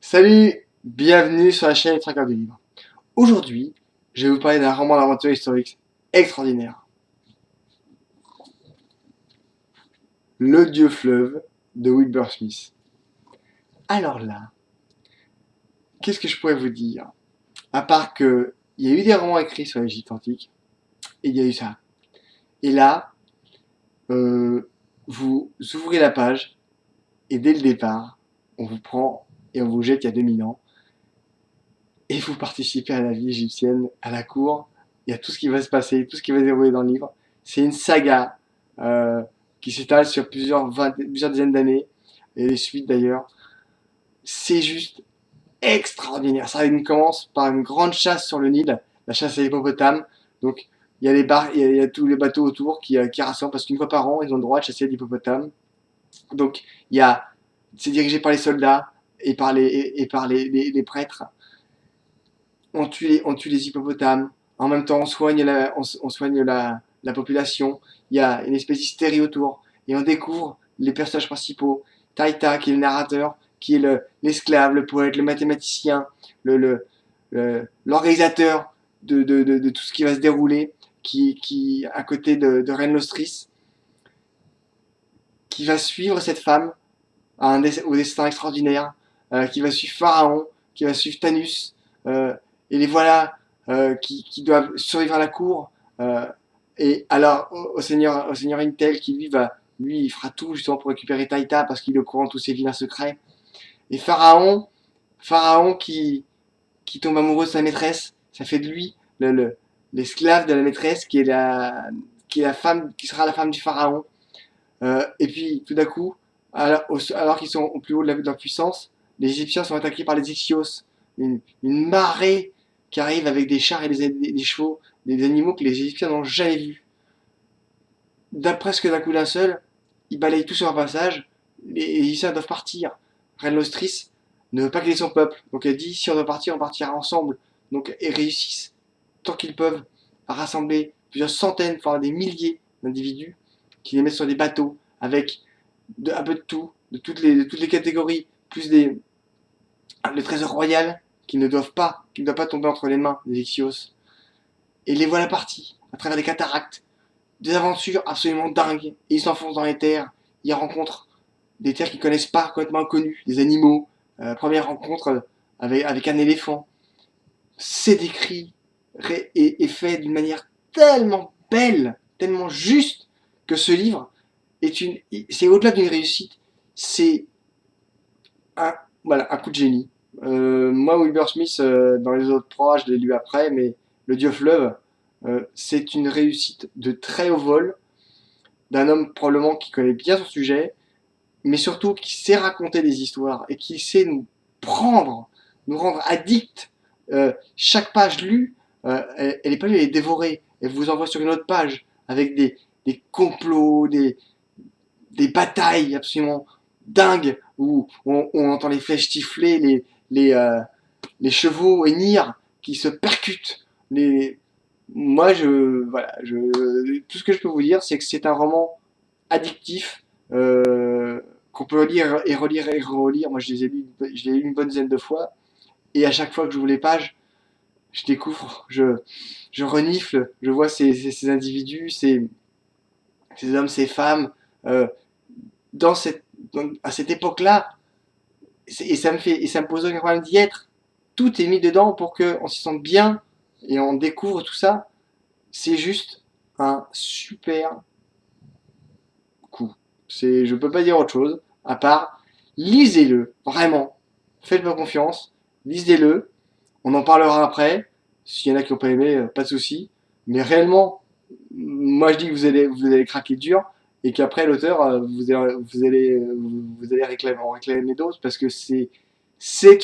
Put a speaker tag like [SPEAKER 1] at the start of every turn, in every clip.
[SPEAKER 1] Salut, bienvenue sur la chaîne Les Traqueurs du Livre. Aujourd'hui, je vais vous parler d'un roman d'aventure historique extraordinaire. Le Dieu fleuve de Wilbur Smith. Alors là, qu'est-ce que je pourrais vous dire? À part que il y a eu des romans écrits sur l'Égypte antique, et il y a eu ça. Et là, vous ouvrez la page, et dès le départ, on vous prend et on vous jette il y a 2000 ans, et vous participez à la vie égyptienne, à la cour, il y a tout ce qui va se passer, tout ce qui va se dérouler dans le livre. C'est une saga qui s'étale sur plusieurs dizaines d'années, et les suites d'ailleurs. C'est juste extraordinaire. Ça commence par une grande chasse sur le Nil, la chasse à l'hippopotame. Donc il y a il y a tous les bateaux autour qui rassemblent parce qu'une fois par an, ils ont le droit de chasser l'hippopotame. Donc il y a, c'est dirigé par les soldats et par les prêtres. On tue les hippopotames. En même temps, on soigne la population. Il y a une espèce d'hystérie autour. Et on découvre les personnages principaux. Taïta, qui est le narrateur, qui est l'esclave, le poète, le mathématicien, l'organisateur de tout ce qui va se dérouler, à côté de Reine Lostris, qui va suivre cette femme au destin extraordinaire, qui va suivre Pharaon, qui va suivre Tanus, et les voilà qui doivent survivre à la cour. Et alors au seigneur Intel qui lui il fera tout justement pour récupérer Taïta parce qu'il est au courant de tous ses vilains secrets. Et Pharaon qui tombe amoureux de sa maîtresse, ça fait de lui l'esclave de la maîtresse qui est la femme, qui sera la femme du pharaon. Et puis tout d'un coup, alors qu'ils sont au plus haut de leur puissance, les Égyptiens sont attaqués par les Ixios, une marée qui arrive avec des chars et des chevaux, des animaux que les Égyptiens n'ont jamais vus. Presque d'un coup d'un seul, ils balayent tout sur leur passage, les Égyptiens doivent partir. Reine Lostris ne veut pas quitter son peuple, donc elle dit si on doit partir, on partira ensemble. Donc ils réussissent, tant qu'ils peuvent, à rassembler plusieurs centaines, voire des milliers d'individus qui les mettent sur des bateaux avec un peu de tout, de toutes les catégories, plus le trésor royal qui ne doivent pas tomber entre les mains des Ixios. Et les voilà partis, à travers des cataractes, des aventures absolument dingues. Et ils s'enfoncent dans les terres, ils rencontrent des terres qu'ils connaissent pas, complètement inconnues, des animaux. Première rencontre avec un éléphant. C'est décrit et fait d'une manière tellement belle, tellement juste, que ce livre c'est au-delà d'une réussite, c'est un coup de génie. Moi, Wilbur Smith, dans les autres trois, je l'ai lu après, mais Le Dieu fleuve, c'est une réussite de très haut vol, d'un homme probablement qui connaît bien son sujet, mais surtout qui sait raconter des histoires et qui sait nous rendre addicts. Chaque page lue, elle est pas lue, elle est dévorée. Elle vous envoie sur une autre page avec des complots, des batailles absolument dingues où on entend les flèches tiffler, les, euh, les chevaux hennir qui se percutent. Moi, tout ce que je peux vous dire, c'est que c'est un roman addictif qu'on peut lire et relire et relire. Moi, je l'ai lu une bonne dizaine de fois. Et à chaque fois que j'ouvre les pages, je découvre, je renifle, je vois ces individus, ces hommes, ces femmes, euh, dans à cette époque-là, et ça me pose aucun problème d'y être. Tout est mis dedans pour qu'on s'y sente bien et on découvre tout ça. C'est juste un super coup. Je peux pas dire autre chose à part lisez-le, vraiment. Faites-moi confiance, lisez-le. On en parlera après. S'il y en a qui n'ont pas aimé, pas de souci. Mais réellement, moi je dis que vous allez craquer dur et qu'après l'auteur, vous allez en réclamer d'autres parce que c'est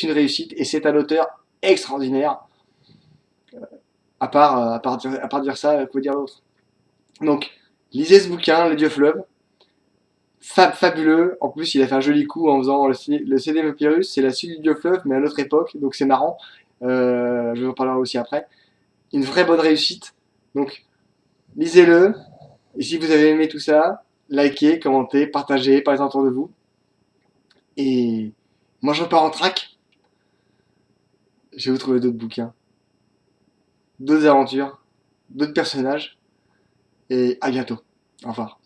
[SPEAKER 1] une réussite et c'est un auteur extraordinaire. À part dire ça, quoi dire d'autre? Donc, lisez ce bouquin, Le Dieu fleuve. Fabuleux. En plus, il a fait un joli coup en faisant le CD Papyrus. C'est la suite du Dieu fleuve, mais à notre époque. Donc, c'est marrant. Je vous en parlerai aussi après. Une vraie bonne réussite. Donc, lisez-le. Et si vous avez aimé tout ça, likez, commentez, partagez, parlez autour de vous. Et moi, je repars en track. je vais vous trouver d'autres bouquins, d'autres aventures, d'autres personnages, et à bientôt. Au revoir.